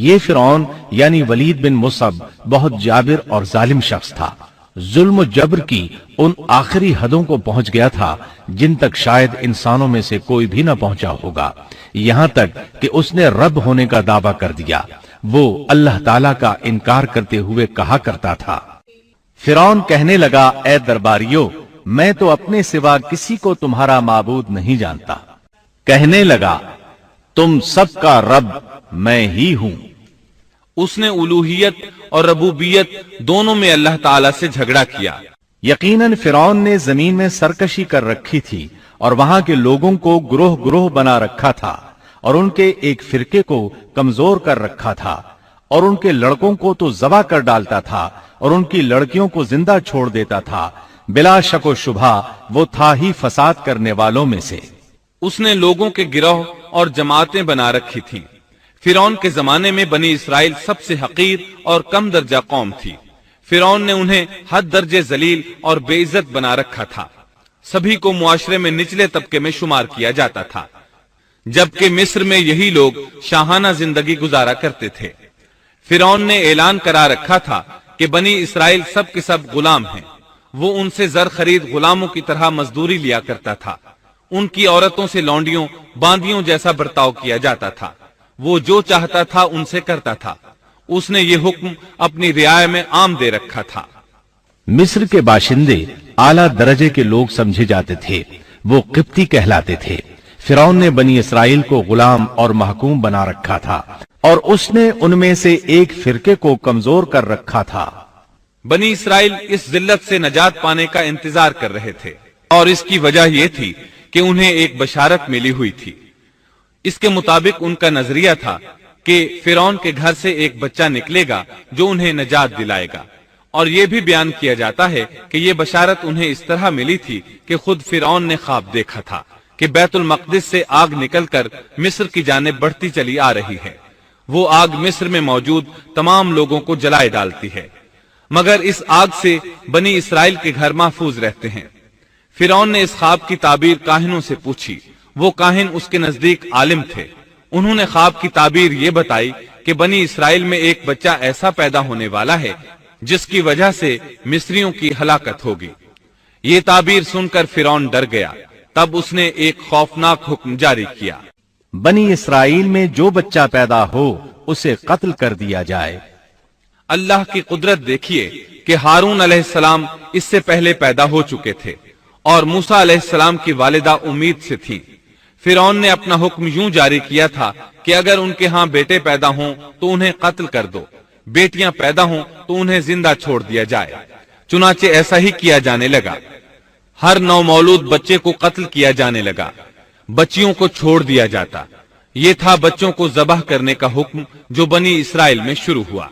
یہ فرعون یعنی ولید بن مصعب بہت جابر اور ظالم شخص تھا، ظلم و جبر کی ان آخری حدوں کو پہنچ گیا تھا جن تک شاید انسانوں میں سے کوئی بھی نہ پہنچا ہوگا، یہاں تک کہ اس نے رب ہونے کا دعویٰ کر دیا۔ وہ اللہ تعالیٰ کا انکار کرتے ہوئے کہا کرتا تھا۔ فرعون کہنے لگا، اے درباریوں، میں تو اپنے سوا کسی کو تمہارا معبود نہیں جانتا۔ کہنے لگا، تم سب کا رب میں ہی ہوں۔ اس نے الوہیت اور ربوبیت دونوں میں اللہ تعالیٰ سے جھگڑا کیا۔ یقیناً فرعون نے زمین میں سرکشی کر رکھی تھی اور وہاں کے لوگوں کو گروہ گروہ بنا رکھا تھا اور ان کے ایک فرقے کو کمزور کر رکھا تھا اور ان کے لڑکوں کو تو ذبح کر ڈالتا تھا اور ان کی لڑکیوں کو زندہ چھوڑ دیتا تھا۔ بلا شک و شبہ وہ تھا ہی فساد کرنے والوں میں سے۔ اس نے لوگوں کے گروہ اور جماعتیں بنا رکھی تھیں۔ فرعون کے زمانے میں بنی اسرائیل سب سے حقیر اور کم درجہ قوم تھی۔ فرعون نے انہیں حد درجے ذلیل اور بے عزت بنا رکھا تھا۔ سبھی کو معاشرے میں نچلے طبقے میں شمار کیا جاتا تھا، جبکہ مصر میں یہی لوگ شاہانہ زندگی گزارا کرتے تھے۔ فرعون نے اعلان کرا رکھا تھا کہ بنی اسرائیل سب کے سب غلام ہیں۔ وہ ان سے زر خرید غلاموں کی طرح مزدوری لیا کرتا تھا۔ ان کی عورتوں سے لونڈیوں باندیوں جیسا برتاؤ کیا جاتا تھا۔ وہ جو چاہتا تھا ان سے کرتا تھا۔ اس نے یہ حکم اپنی رعایا میں عام دے رکھا تھا۔ مصر کے باشندے اعلیٰ درجے کے لوگ سمجھے جاتے تھے، وہ قبطی کہلاتے تھے۔ فرعون نے بنی اسرائیل کو غلام اور محکوم بنا رکھا تھا اور اس نے ان میں سے ایک فرقے کو کمزور کر رکھا تھا۔ بنی اسرائیل اس ذلت سے نجات پانے کا انتظار کر رہے تھے، اور اس کی وجہ یہ تھی کہ انہیں ایک بشارت ملی ہوئی تھی۔ اس کے مطابق ان کا نظریہ تھا کہ فرعون کے گھر سے ایک بچہ نکلے گا جو انہیں نجات دلائے گا، اور یہ بھی بیان کیا جاتا ہے کہ یہ بشارت انہیں اس طرح ملی تھی کہ خود فرعون نے خواب دیکھا تھا کہ بیت المقدس سے آگ نکل کر مصر کی جانب بڑھتی چلی آ رہی ہے۔ وہ آگ مصر میں موجود تمام لوگوں کو جلائے ڈالتی ہے، مگر اس آگ سے بنی اسرائیل کے گھر محفوظ رہتے ہیں۔ فرعون نے اس خواب کی تعبیر کاہنوں سے پوچھی۔ وہ کاہن اس کے نزدیک عالم تھے۔ انہوں نے خواب کی تعبیر یہ بتائی کہ بنی اسرائیل میں ایک بچہ ایسا پیدا ہونے والا ہے جس کی وجہ سے مصریوں کی ہلاکت ہوگی۔ یہ تعبیر سن کر فرعون ڈر گیا۔ تب اس نے ایک خوفناک حکم جاری کیا، بنی اسرائیل میں جو بچہ پیدا ہو اسے قتل کر دیا جائے۔ اللہ کی قدرت دیکھیے کہ ہارون علیہ السلام اس سے پہلے پیدا ہو چکے تھے اور موسیٰ علیہ السلام کی والدہ امید سے تھی۔ فرعون نے اپنا حکم یوں جاری کیا تھا کہ اگر ان کے ہاں بیٹے پیدا ہوں تو انہیں قتل کر دو، بیٹیاں پیدا ہوں تو انہیں زندہ چھوڑ دیا جائے۔ چنانچہ ایسا ہی کیا جانے لگا۔ ہر نومولود بچے کو قتل کیا جانے لگا، بچیوں کو چھوڑ دیا جاتا۔ یہ تھا بچوں کو ذبح کرنے کا حکم جو بنی اسرائیل میں شروع ہوا۔